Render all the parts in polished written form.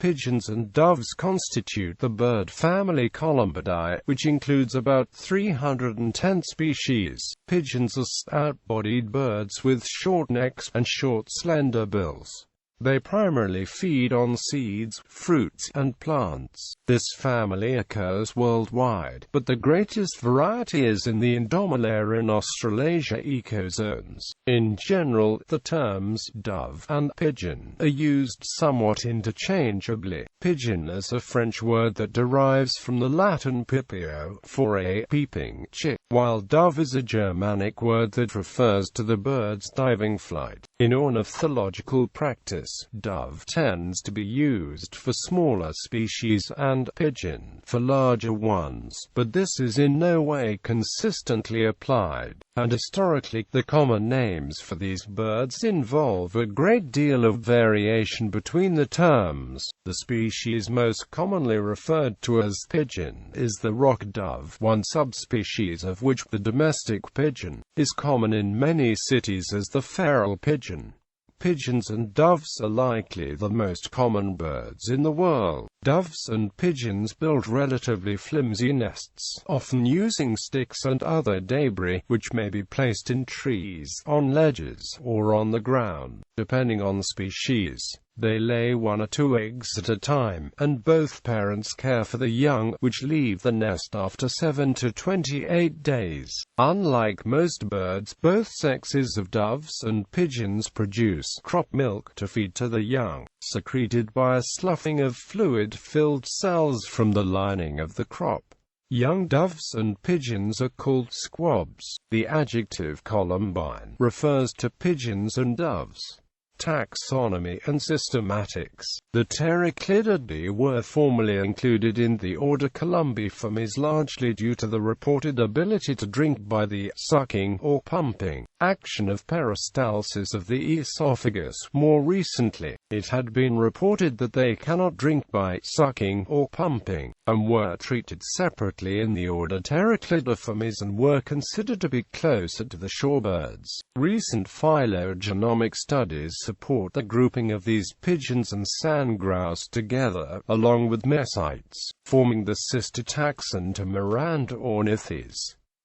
Pigeons and doves constitute the bird family Columbidae, which includes about 310 species. Pigeons are stout-bodied birds with short necks and short slender bills. They primarily feed on seeds, fruits, and plants. This family occurs worldwide, but the greatest variety is in the Indomalaya and Australasia ecozones. In general, the terms dove and pigeon are used somewhat interchangeably. Pigeon is a French word that derives from the Latin pipio, for a peeping chick, while dove is a Germanic word that refers to the bird's diving flight. In ornithological practice, dove tends to be used for smaller species and pigeon for larger ones, but this is in no way consistently applied, and historically, the common names for these birds involve a great deal of variation between the terms. The species most commonly referred to as pigeon is the rock dove, one subspecies of which, the domestic pigeon, is common in many cities as the feral pigeon. Pigeons and doves are likely the most common birds in the world. Doves and pigeons build relatively flimsy nests, often using sticks and other debris, which may be placed in trees, on ledges, or on the ground, depending on the species. They lay 1 or 2 eggs at a time, and both parents care for the young, which leave the nest after 7 to 28 days. Unlike most birds, both sexes of doves and pigeons produce crop milk to feed to the young, secreted by a sloughing of fluid-filled cells from the lining of the crop. Young doves and pigeons are called squabs. The adjective columbine refers to pigeons and doves. Taxonomy and Systematics. The Pteroclididae were formerly included in the order Columbiformes largely due to the reported ability to drink by the sucking or pumping action of peristalsis of the esophagus. More recently, it had been reported that they cannot drink by sucking or pumping, and were treated separately in the order Pteroclidiformes and were considered to be closer to the shorebirds. Recent phylogenomic studies support the grouping of these pigeons and sandgrouse together, along with mesites, forming the sister taxon to Miranda ornithes.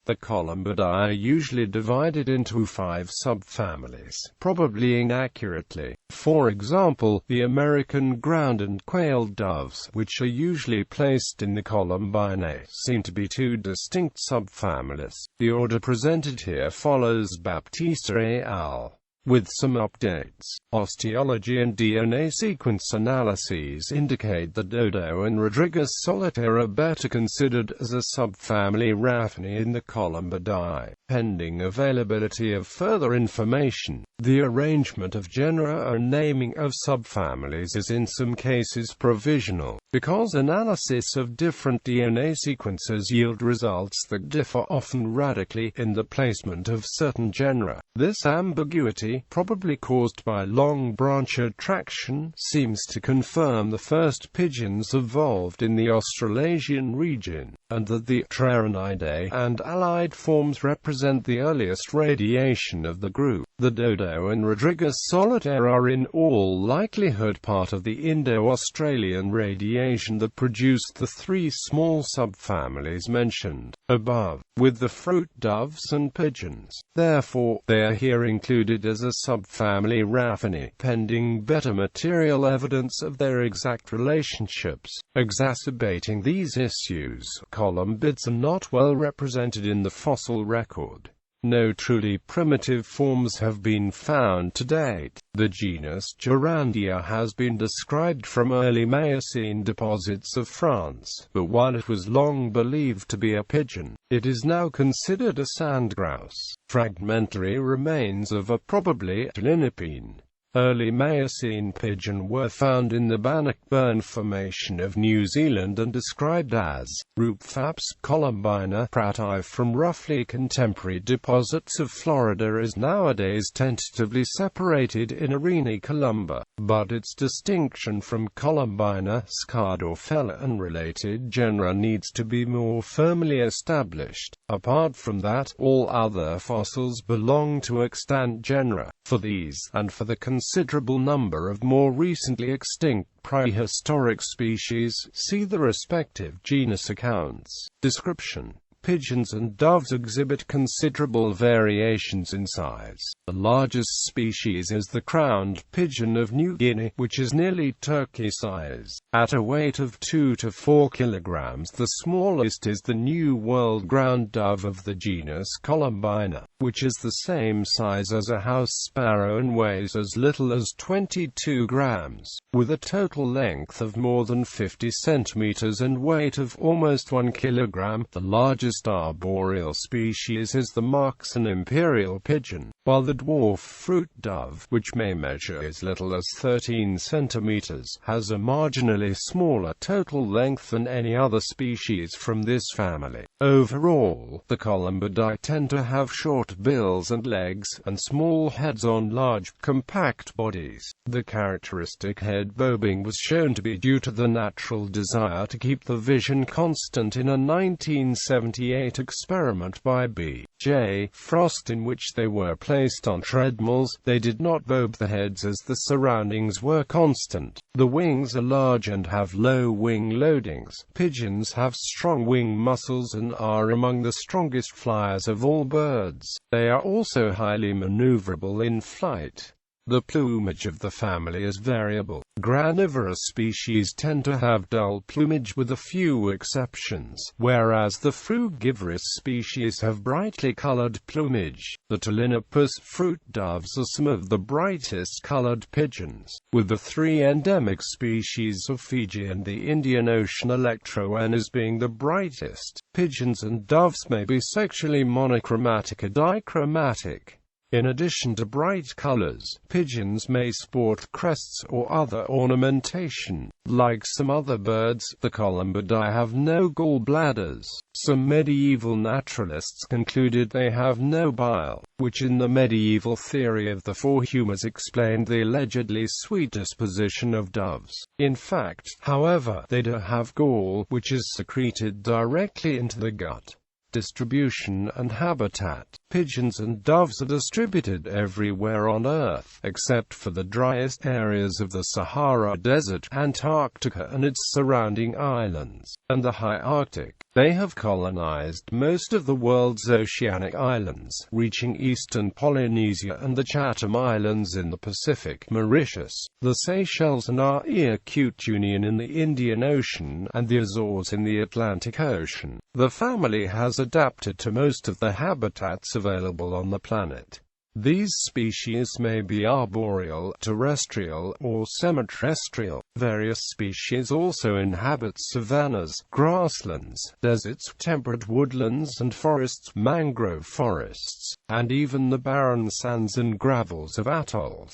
The Columbidae are usually divided into 5 subfamilies, probably inaccurately. For example, the American ground and quail doves, which are usually placed in the Columbinae, seem to be 2 distinct subfamilies. The order presented here follows Baptista et al. With some updates. Osteology and DNA sequence analyses indicate that Dodo and Rodriguez solitaire are better considered as a subfamily Raphini in the Columbidae. Pending availability of further information, the arrangement of genera and naming of subfamilies is in some cases provisional, because analysis of different DNA sequences yield results that differ often radically in the placement of certain genera. This ambiguity, probably caused by long branch attraction, seems to confirm the first pigeons evolved in the Australasian region, and that the Pteronidae and allied forms represent the earliest radiation of the group. The Dodo and Rodriguez solitaire are in all likelihood part of the Indo-Australian radiation that produced the 3 small subfamilies mentioned above, with the fruit doves and pigeons. Therefore, they are here included as a subfamily Raphini, pending better material evidence of their exact relationships. Exacerbating these issues, columbids are not well represented in the fossil record. No truly primitive forms have been found to date. The genus Gerandia has been described from early Miocene deposits of France, but while it was long believed to be a pigeon, it is now considered a sandgrouse. Fragmentary remains of a probably Linipene early Miocene pigeon were found in the Bannockburn Formation of New Zealand and described as Rupfaps columbina prati from roughly contemporary deposits of Florida is nowadays tentatively separated in Arini columba, but its distinction from Columbina, Scardorfella and related genera needs to be more firmly established. Apart from that, all other fossils belong to extant genera. For these, and for the considerable number of more recently extinct prehistoric species. See the respective genus accounts. Description: pigeons and doves exhibit considerable variations in size. The largest species is the crowned pigeon of New Guinea, which is nearly turkey size, at a weight of 2 to 4 kilograms. The smallest is the New World ground dove of the genus Columbidae, which is the same size as a house sparrow and weighs as little as 22 grams, with a total length of more than 50 centimeters and weight of almost 1 kilogram. The largest arboreal species is the Marxan imperial pigeon, while the dwarf fruit dove, which may measure as little as 13 centimeters, has a marginally smaller total length than any other species from this family. Overall, the Columbidae tend to have short bills and legs, and small heads on large, compact bodies. The characteristic head bobbing was shown to be due to the natural desire to keep the vision constant in a 1978 experiment by B.J. Frost, in which they were placed on treadmills. They did not bob the heads as the surroundings were constant. The wings are large and have low wing loadings. Pigeons have strong wing muscles and are among the strongest flyers of all birds. They are also highly maneuverable in flight. The plumage of the family is variable. Granivorous species tend to have dull plumage with a few exceptions, whereas the frugivorous species have brightly colored plumage. The Tolinopus fruit doves are some of the brightest colored pigeons, with the 3 endemic species of Fiji and the Indian Ocean Electroenas being the brightest. Pigeons and doves may be sexually monochromatic or dichromatic. In addition to bright colors, pigeons may sport crests or other ornamentation. Like some other birds, the Columbidae have no gall bladders. Some medieval naturalists concluded they have no bile, which in the medieval theory of the 4 humors explained the allegedly sweet disposition of doves. In fact, however, they do have gall, which is secreted directly into the gut. Distribution and habitat. Pigeons and doves are distributed everywhere on Earth, except for the driest areas of the Sahara Desert, Antarctica and its surrounding islands, and the high Arctic. They have colonized most of the world's oceanic islands, reaching eastern Polynesia and the Chatham Islands in the Pacific, Mauritius, the Seychelles and Union in the Indian Ocean, and the Azores in the Atlantic Ocean. The family has adapted to most of the habitats available on the planet. These species may be arboreal, terrestrial, or semi-terrestrial. Various species also inhabit savannas, grasslands, deserts, temperate woodlands and forests, mangrove forests, and even the barren sands and gravels of atolls.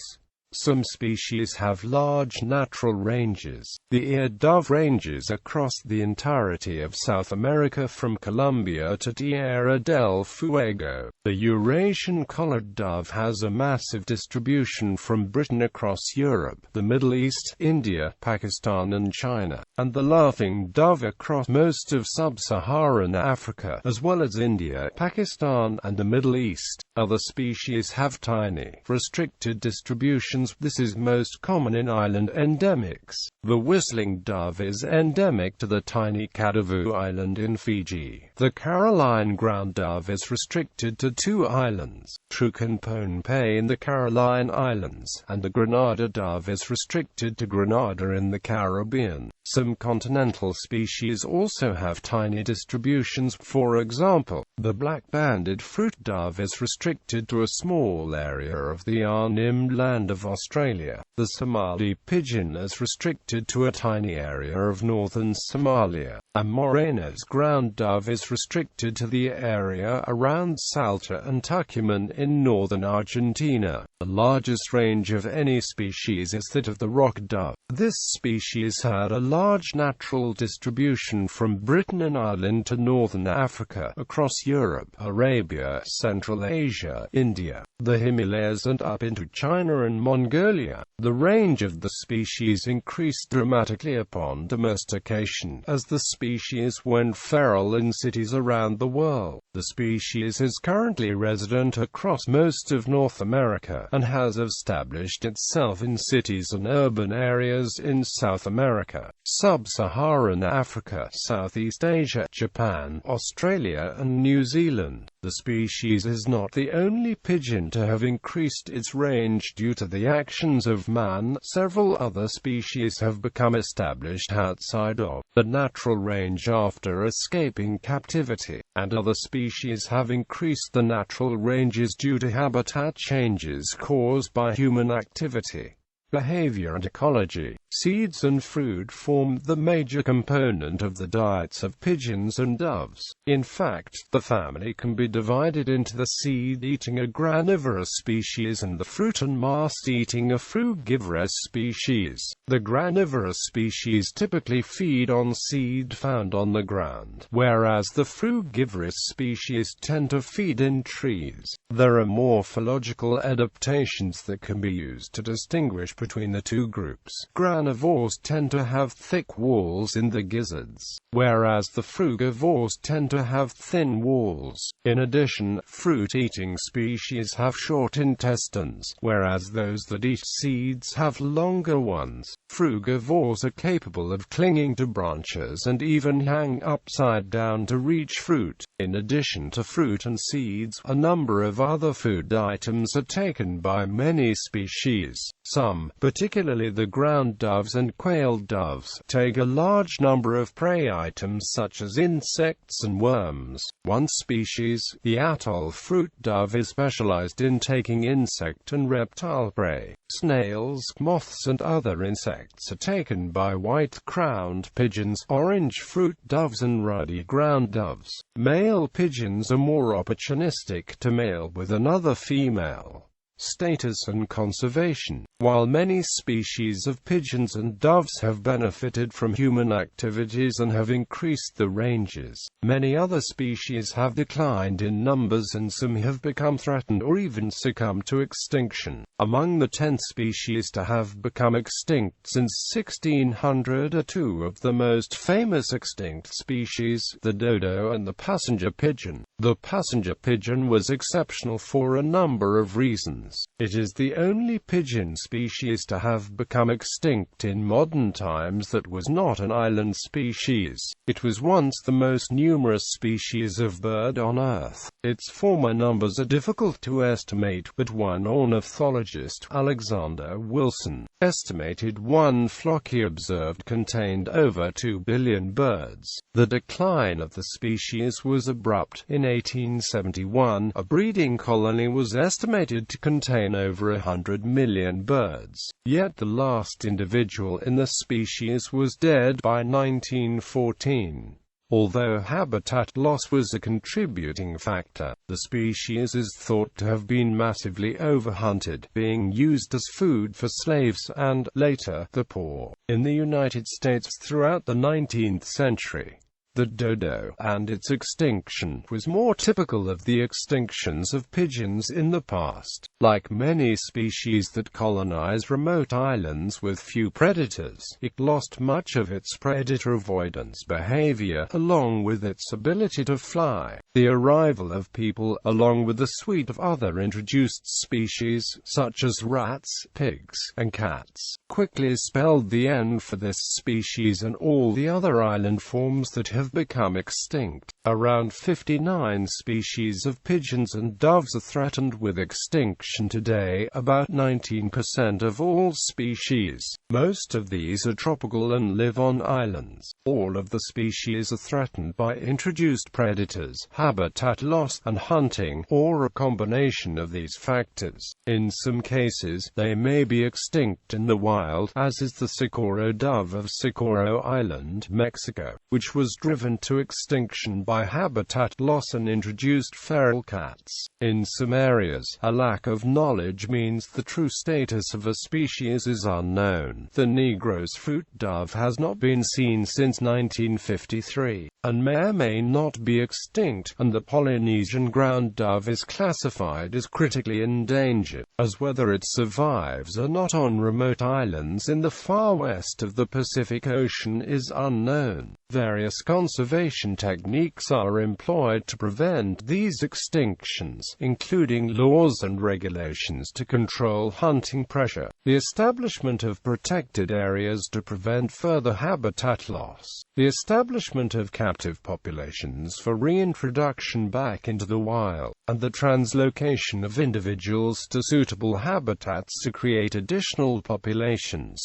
Some species have large natural ranges. The eared dove ranges across the entirety of South America from Colombia to Tierra del Fuego. The Eurasian collared dove has a massive distribution from Britain across Europe, the Middle East, India, Pakistan and China, and the laughing dove across most of sub-Saharan Africa, as well as India, Pakistan and the Middle East. Other species have tiny, restricted distributions. This is most common in island endemics. The whistling dove is endemic to the tiny Kadavu Island in Fiji. The Caroline ground dove is restricted to 2 islands, Truk and Pohnpei in the Caroline Islands, and the Grenada dove is restricted to Grenada in the Caribbean. Some continental species also have tiny distributions. For example, the black-banded fruit dove is restricted to a small area of the Arnhem Land of Australia. The Somali pigeon is restricted to a tiny area of northern Somalia. A Morena's ground dove is restricted to the area around Salta and Tucumán in northern Argentina. The largest range of any species is that of the rock dove. This species had a large natural distribution from Britain and Ireland to northern Africa, across Europe, Arabia, Central Asia, India, the Himalayas and up into China and Mongolia. The range of the species increased dramatically upon domestication, as the species went feral in cities around the world. The species is currently resident across most of North America, and has established itself in cities and urban areas in South America, Sub-Saharan Africa, Southeast Asia, Japan, Australia and New Zealand. The species is not the only pigeon to have increased its range due to the actions of man. Several other species have become established outside of the natural range after escaping captivity, and other species have increased the natural ranges due to habitat changes caused by human activity, behavior and ecology. Seeds and fruit formed the major component of the diets of pigeons and doves. In fact, the family can be divided into the seed-eating, a granivorous species, and the fruit and mast-eating, a frugivorous species. The granivorous species typically feed on seed found on the ground, whereas the frugivorous species tend to feed in trees. There are morphological adaptations that can be used to distinguish between the two groups. Granivores tend to have thick walls in the gizzards, whereas the frugivores tend to have thin walls. In addition, fruit-eating species have short intestines, whereas those that eat seeds have longer ones. Frugivores are capable of clinging to branches and even hang upside down to reach fruit. In addition to fruit and seeds, a number of other food items are taken by many species. Some, particularly the ground doves and quail doves, take a large number of prey items such as insects and worms. One species, the atoll fruit dove, is specialized in taking insect and reptile prey. Snails, moths and other insects are taken by white-crowned pigeons, orange fruit doves and ruddy ground doves. Male pigeons are more opportunistic to mate with another female. Status and conservation. While many species of pigeons and doves have benefited from human activities and have increased the ranges, many other species have declined in numbers and some have become threatened or even succumbed to extinction. Among the 10 species to have become extinct since 1600 are two of the most famous extinct species, the dodo and the passenger pigeon. The passenger pigeon was exceptional for a number of reasons. It is the only pigeon species to have become extinct in modern times that was not an island species. It was once the most numerous species of bird on Earth. Its former numbers are difficult to estimate, but one ornithologist, Alexander Wilson, estimated one flock he observed contained over 2 billion birds. The decline of the species was abrupt. In 1871, a breeding colony was estimated to contain over 100 million birds, yet the last individual in the species was dead by 1914. Although habitat loss was a contributing factor, the species is thought to have been massively overhunted, being used as food for slaves and, later, the poor, in the United States throughout the 19th century. The dodo, and its extinction, was more typical of the extinctions of pigeons in the past. Like many species that colonize remote islands with few predators, it lost much of its predator avoidance behavior, along with its ability to fly. The arrival of people, along with a suite of other introduced species, such as rats, pigs, and cats, quickly spelled the end for this species and all the other island forms that have become extinct. Around 59 species of pigeons and doves are threatened with extinction today, about 19% of all species. Most of these are tropical and live on islands. All of the species are threatened by introduced predators, habitat loss, and hunting, or a combination of these factors. In some cases, they may be extinct in the wild, as is the Socorro dove of Socorro Island, Mexico, which was driven to extinction by habitat loss and introduced feral cats. In some areas, a lack of of knowledge means the true status of a species is unknown. The Negro's fruit dove has not been seen since 1953, and may or may not be extinct, and the Polynesian ground dove is classified as critically endangered, as whether it survives or not on remote islands in the far west of the Pacific Ocean is unknown. Various conservation techniques are employed to prevent these extinctions, including laws and regulations to control hunting pressure, the establishment of protected areas to prevent further habitat loss, the establishment of captive populations for reintroduction back into the wild, and the translocation of individuals to suitable habitats to create additional populations.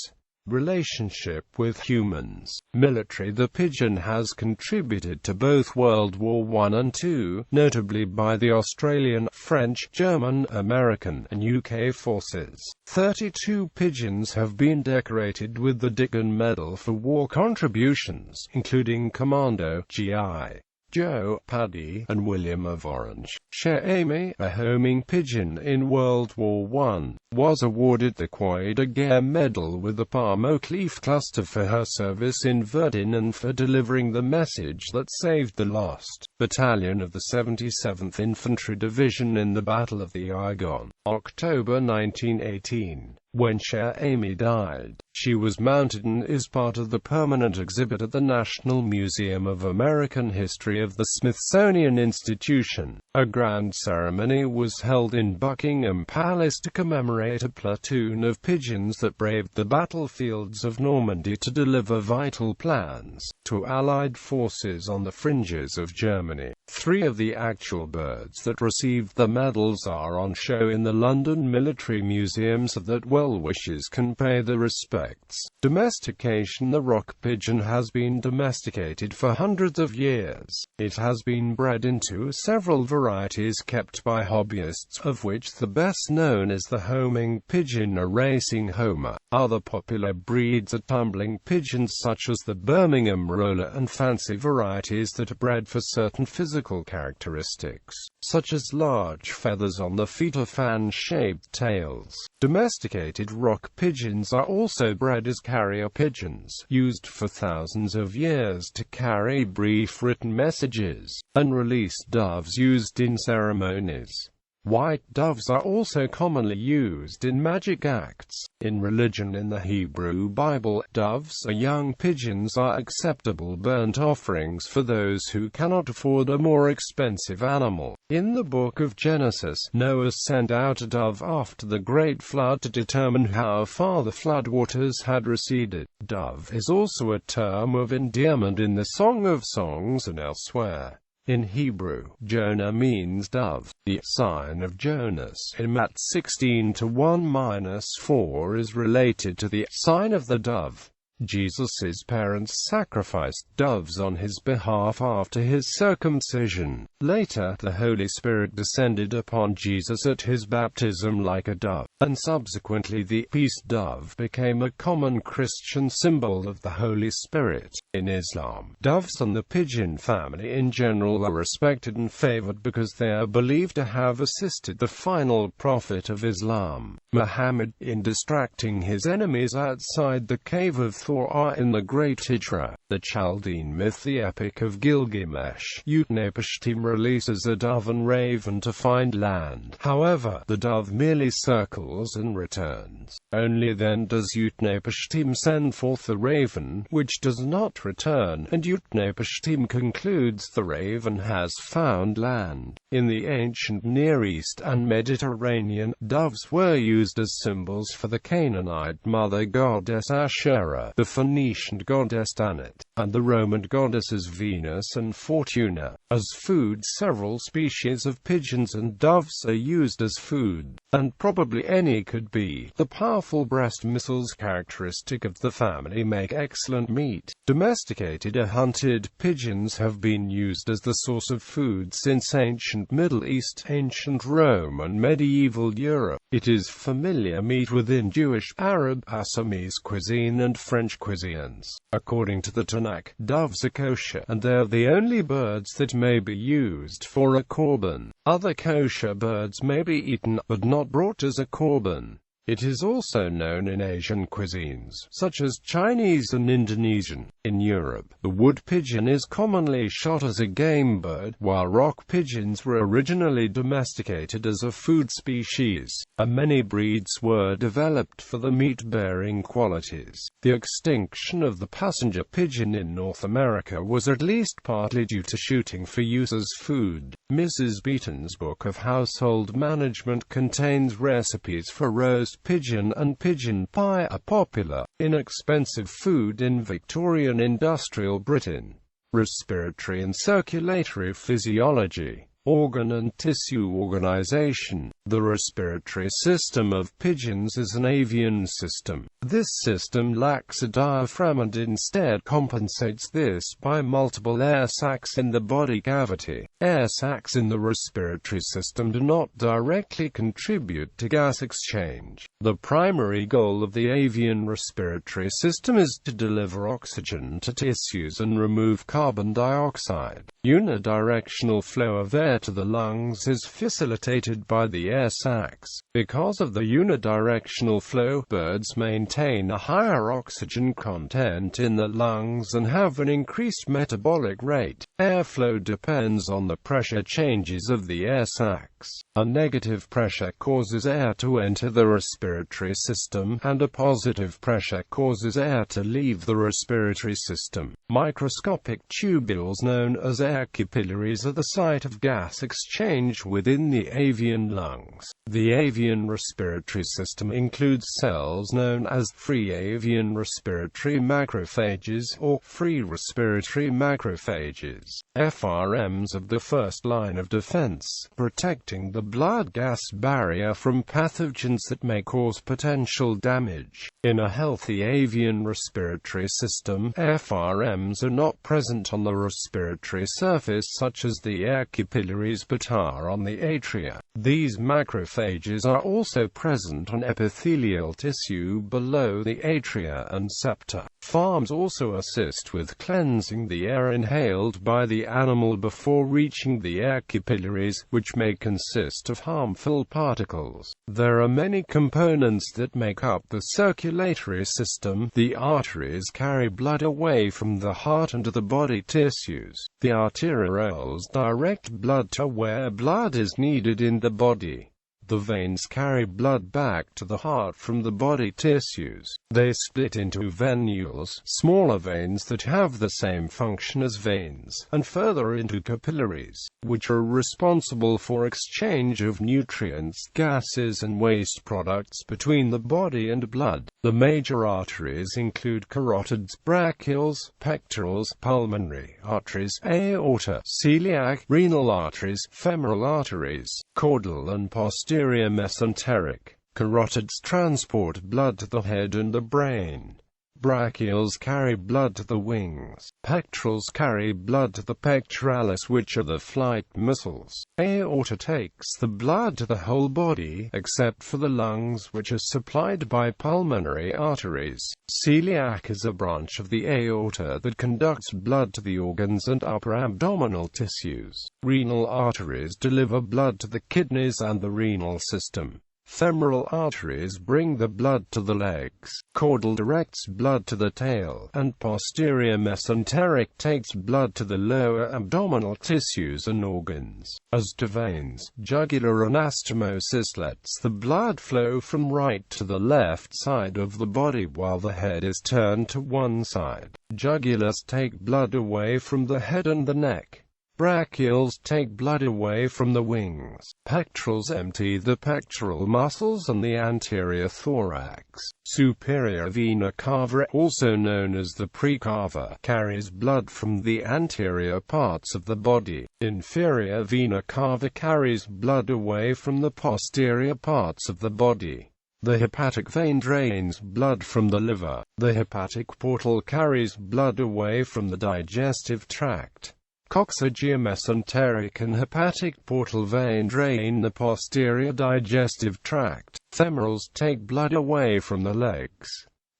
Relationship with humans. Military. The pigeon has contributed to both World War I and II, notably by the Australian, French, German, American, and UK forces. 32 pigeons have been decorated with the Dickon Medal for war contributions, including Commando, G.I. Joe, Paddy, and William of Orange. Cher Amy, a homing pigeon in World War I, was awarded the Croix de Guerre Medal with the palm oak leaf cluster for her service in Verdun and for delivering the message that saved the lost battalion of the 77th Infantry Division in the Battle of the Argonne, October 1918. When Cher Amy died, she was mounted and is part of the permanent exhibit at the National Museum of American History of the Smithsonian Institution. A grand ceremony was held in Buckingham Palace to commemorate a platoon of pigeons that braved the battlefields of Normandy to deliver vital plans to Allied forces on the fringes of Germany. 3 of the actual birds that received the medals are on show in the London Military Museum so that well-wishers can pay their respects. Domestication. The rock pigeon has been domesticated for hundreds of years. It has been bred into several varieties kept by hobbyists, of which the best known is the homing pigeon, a racing homer. Other popular breeds are tumbling pigeons such as the Birmingham roller and fancy varieties that are bred for certain physical characteristics, such as large feathers on the feet or fan-shaped tails. Domesticated rock pigeons are also bred as carrier pigeons, used for thousands of years to carry brief written messages, and released doves used in ceremonies. White doves are also commonly used in magic acts. In religion. In the Hebrew Bible, doves or young pigeons are acceptable burnt offerings for those who cannot afford a more expensive animal. In the book of Genesis, Noah sent out a dove after the great flood to determine how far the floodwaters had receded. Dove is also a term of endearment in the Song of Songs and elsewhere. In Hebrew, Jonah means dove. The sign of Jonas in Matt 16:1-4 is related to the sign of the dove. Jesus' parents sacrificed doves on his behalf after his circumcision. Later, the Holy Spirit descended upon Jesus at his baptism like a dove, and subsequently the peace dove became a common Christian symbol of the Holy Spirit. In Islam, doves and the pigeon family in general are respected and favored because they are believed to have assisted the final prophet of Islam, Muhammad, in distracting his enemies outside the cave of Thor in the Great Hijra. The Chaldean myth, the Epic of Gilgamesh, Utnapishtim releases a dove and raven to find land. However, the dove merely circles and returns. Only then does Utnapishtim send forth the raven, which does not return, and Utnapishtim concludes the raven has found land. In the ancient Near East and Mediterranean, doves were used as symbols for the Canaanite mother goddess Asherah, the Phoenician goddess Tanit, and the Roman goddesses Venus and Fortuna. As food, several species of pigeons and doves are used as food, and probably any could be. The powerful breast muscles characteristic of the family make excellent meat. Domesticated or hunted pigeons have been used as the source of food since ancient Middle East, ancient Rome and medieval Europe. It is familiar meat within Jewish, Arab, Assamese cuisine and French cuisines. According to the Tanakh, doves are kosher, and they are the only birds that may be used for a korban. Other kosher birds may be eaten, but not not brought as a korban. It is also known in Asian cuisines, such as Chinese and Indonesian. In Europe, the wood pigeon is commonly shot as a game bird, while rock pigeons were originally domesticated as a food species, and many breeds were developed for the meat-bearing qualities. The extinction of the passenger pigeon in North America was at least partly due to shooting for use as food. Mrs. Beeton's Book of Household Management contains recipes for roast pigeon and pigeon pie, a popular, inexpensive food in Victorian industrial Britain. Respiratory and circulatory physiology. Organ and tissue organization. The respiratory system of pigeons is an avian system. This system lacks a diaphragm and instead compensates this by multiple air sacs in the body cavity. Air sacs in the respiratory system do not directly contribute to gas exchange. The primary goal of the avian respiratory system is to deliver oxygen to tissues and remove carbon dioxide. Unidirectional flow of air to the lungs is facilitated by the air sacs. Because of the unidirectional flow, birds maintain a higher oxygen content in the lungs and have an increased metabolic rate. Airflow depends on the pressure changes of the air sacs. A negative pressure causes air to enter the respiratory system, and a positive pressure causes air to leave the respiratory system. Microscopic tubules known as air capillaries are the site of gas exchange within the avian lungs. The avian respiratory system includes cells known as free avian respiratory macrophages or free respiratory macrophages, FRMs of the first line of defense, protecting the blood-gas barrier from pathogens that may cause potential damage. In a healthy avian respiratory system, FRMs are not present on the respiratory surface such as the air capillaries but are on the atria. These macrophages are also present on epithelial tissue below the atria and septa. FRMs also assist with cleansing the air inhaled by the animal before reaching the air capillaries, which may consist of harmful particles. There are many components that make up the circulatory system. The arteries carry blood away from the heart and to the body tissues. The arterioles direct blood to where blood is needed in the body. The veins carry blood back to the heart from the body tissues. They split into venules, smaller veins that have the same function as veins, and further into capillaries, which are responsible for exchange of nutrients, gases and waste products between the body and blood. The major arteries include carotids, brachials, pectorals, pulmonary arteries, aorta, celiac, renal arteries, femoral arteries, caudal and posterior mesenteric. Carotids transport blood to the head and the brain. Brachials carry blood to the wings. Pectorals carry blood to the pectoralis, which are the flight muscles. Aorta takes the blood to the whole body, except for the lungs, which are supplied by pulmonary arteries. Celiac is a branch of the aorta that conducts blood to the organs and upper abdominal tissues. Renal arteries deliver blood to the kidneys and the renal system. Femoral arteries bring the blood to the legs. Caudal directs blood to the tail, and posterior mesenteric takes blood to the lower abdominal tissues and organs. As to veins, jugular anastomosis lets the blood flow from right to the left side of the body while the head is turned to one side. Jugulars take blood away from the head and the neck. Brachials take blood away from the wings. Pectorals empty the pectoral muscles and the anterior thorax. Superior vena cava, also known as the precava, carries blood from the anterior parts of the body. Inferior vena cava carries blood away from the posterior parts of the body. The hepatic vein drains blood from the liver. The hepatic portal carries blood away from the digestive tract. Coccygeal mesenteric and hepatic portal vein drain the posterior digestive tract. Femorals take blood away from the legs.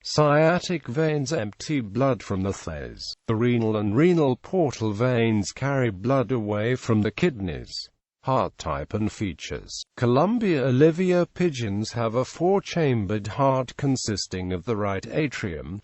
Sciatic veins empty blood from the thighs. The renal and renal portal veins carry blood away from the kidneys. Heart type and features. Columbidae pigeons have a four-chambered heart consisting of the right atrium,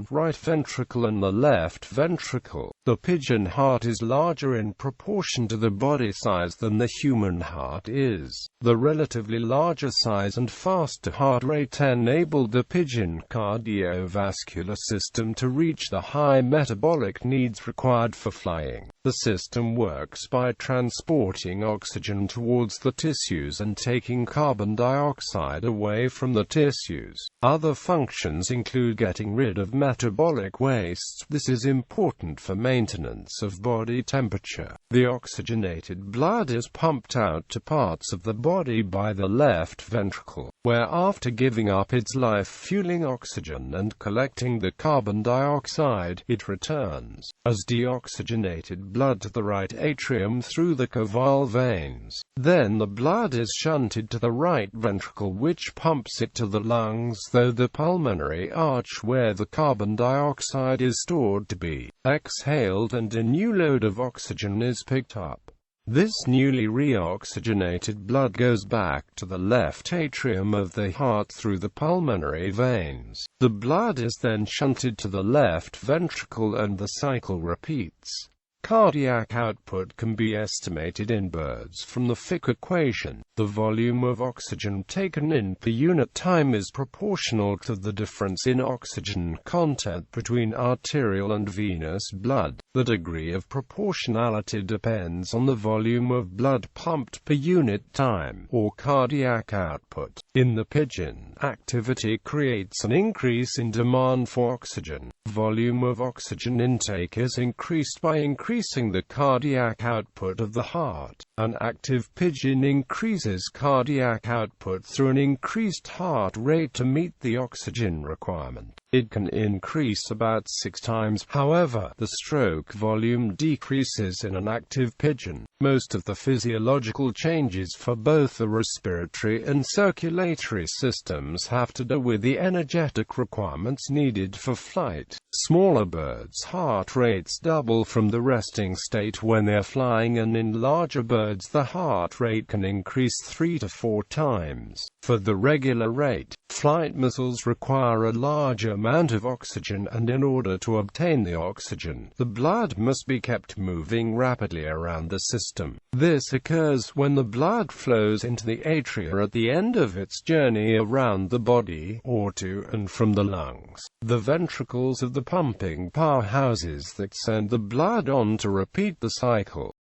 right ventricle and the left ventricle. The pigeon heart is larger in proportion to the body size than the human heart is. The relatively larger size and faster heart rate enabled the pigeon cardiovascular system to reach the high metabolic needs required for flying. The system works by transporting oxygen towards the tissues and taking carbon dioxide away from the tissues. Other functions include getting rid of metabolic wastes. This is important for maintenance of body temperature. The oxygenated blood is pumped out to parts of the body by the left ventricle, where after giving up its life-fueling oxygen and collecting the carbon dioxide, it returns as deoxygenated blood to the right atrium through the caval veins. Then the blood is shunted to the right ventricle, which pumps it to the lungs through the pulmonary arch, where the carbon dioxide is stored to be exhaled and a new load of oxygen is picked up. This newly reoxygenated blood goes back to the left atrium of the heart through the pulmonary veins. The blood is then shunted to the left ventricle and the cycle repeats. Cardiac output can be estimated in birds from the Fick equation. The volume of oxygen taken in per unit time is proportional to the difference in oxygen content between arterial and venous blood. The degree of proportionality depends on the volume of blood pumped per unit time, or cardiac output. In the pigeon, activity creates an increase in demand for oxygen. Volume of oxygen intake is increased by increasing the cardiac output of the heart. An active pigeon increases cardiac output through an increased heart rate to meet the oxygen requirement. It can increase about 6 times. However, the stroke volume decreases in an active pigeon. Most of the physiological changes for both the respiratory and circulatory systems have to do with the energetic requirements needed for flight. Smaller birds' heart rates double from the resting state when they're flying, and in larger birds the heart rate can increase 3 to 4 times. For the regular rate, flight missiles require a large amount of oxygen, and in order to obtain the oxygen, the blood must be kept moving rapidly around the system. This occurs when the blood flows into the atria at the end of its journey around the body, or to and from the lungs. The ventricles of the pumping powerhouses that send the blood on to repeat the cycle.